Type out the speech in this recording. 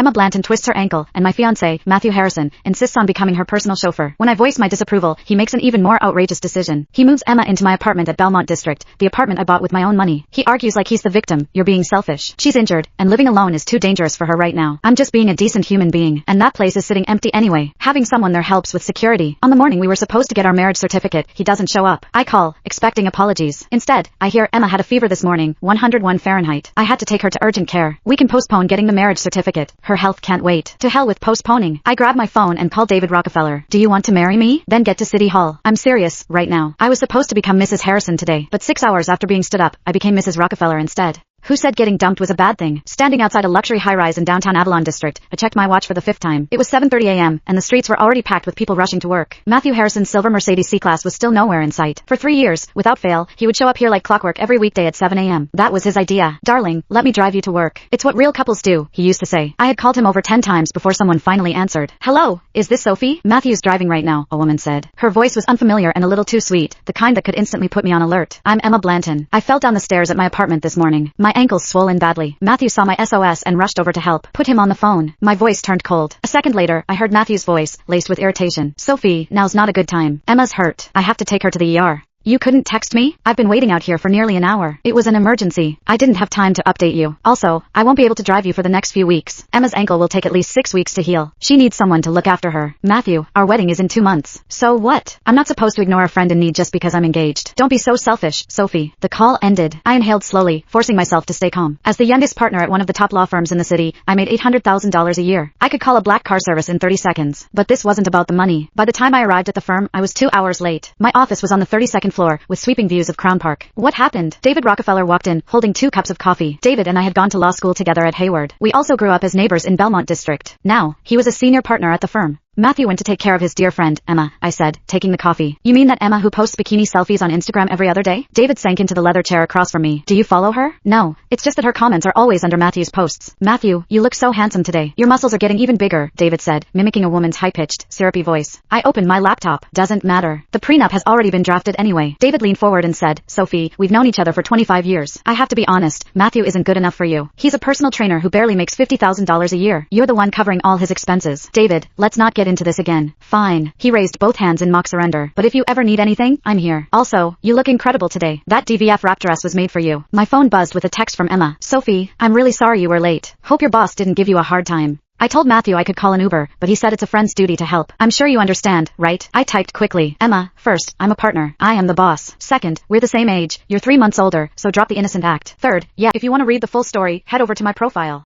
Emma Blanton twists her ankle, and my fiancé, Matthew Harrison, insists on becoming her personal chauffeur. When I voice my disapproval, he makes an even more outrageous decision. He moves Emma into my apartment at Belmont District, the apartment I bought with my own money. He argues like he's the victim. You're being selfish. She's injured, and living alone is too dangerous for her right now. I'm just being a decent human being, and that place is sitting empty anyway. Having someone there helps with security. On the morning we were supposed to get our marriage certificate, he doesn't show up. I call, expecting apologies. Instead, I hear Emma had a fever this morning, 101 Fahrenheit. I had to take her to urgent care. We can postpone getting the marriage certificate. Her health can't wait. To hell with postponing. I grab my phone and call David Rockefeller. Do you want to marry me? Then get to City Hall. I'm serious, right now. I was supposed to become Mrs. Harrison today, but 6 hours after being stood up, I became Mrs. Rockefeller instead. Who said getting dumped was a bad thing? Standing outside a luxury high-rise in downtown Avalon District, I checked my watch for the 5th time. It was 7:30 a.m., and the streets were already packed with people rushing to work. Matthew Harrison's silver Mercedes C-Class was still nowhere in sight. For 3 years, without fail, he would show up here like clockwork every weekday at 7 a.m. That was his idea. Darling, let me drive you to work. It's what real couples do, he used to say. I had called him over 10 times before someone finally answered. Hello, is this Sophie? Matthew's driving right now, a woman said. Her voice was unfamiliar and a little too sweet, the kind that could instantly put me on alert. I'm Emma Blanton. I fell down the stairs at my apartment this morning. My ankles swollen badly. Matthew saw my SOS and rushed over to help. Put him on the phone. My voice turned cold. A second later, I heard Matthew's voice, laced with irritation. Sophie, now's not a good time. Emma's hurt. I have to take her to the ER. You couldn't text me? I've been waiting out here for nearly an hour. It was an emergency. I didn't have time to update you. Also, I won't be able to drive you for the next few weeks. Emma's ankle will take at least 6 weeks to heal. She needs someone to look after her. Matthew, our wedding is in 2 months. So what? I'm not supposed to ignore a friend in need just because I'm engaged. Don't be so selfish, Sophie. The call ended. I inhaled slowly, forcing myself to stay calm. As the youngest partner at one of the top law firms in the city, I made $800,000 a year. I could call a black car service in 30 seconds. But this wasn't about the money. By the time I arrived at the firm, I was 2 hours late. My office was on the 32nd floor, with sweeping views of Crown Park. What happened? David Rockefeller walked in, holding 2 cups of coffee. David and I had gone to law school together at Hayward. We also grew up as neighbors in Belmont District. Now, he was a senior partner at the firm. Matthew went to take care of his dear friend, Emma, I said, taking the coffee. You mean that Emma who posts bikini selfies on Instagram every other day? David sank into the leather chair across from me. Do you follow her? No. It's just that her comments are always under Matthew's posts. Matthew, you look so handsome today. Your muscles are getting even bigger, David said, mimicking a woman's high-pitched, syrupy voice. I opened my laptop. Doesn't matter. The prenup has already been drafted anyway. David leaned forward and said, Sophie, we've known each other for 25 years. I have to be honest, Matthew isn't good enough for you. He's a personal trainer who barely makes $50,000 a year. You're the one covering all his expenses. David, let's not get into this again. Fine. He raised both hands in mock surrender. But if you ever need anything, I'm here. Also, you look incredible today. That DVF wrap dress was made for you. My phone buzzed with a text from Emma. Sophie, I'm really sorry you were late. Hope your boss didn't give you a hard time. I told Matthew I could call an Uber, but he said it's a friend's duty to help. I'm sure you understand, right? I typed quickly. Emma, first, I'm a partner. I am the boss. Second, we're the same age. You're 3 months older, so drop the innocent act. Third, yeah, if you want to read the full story, head over to my profile.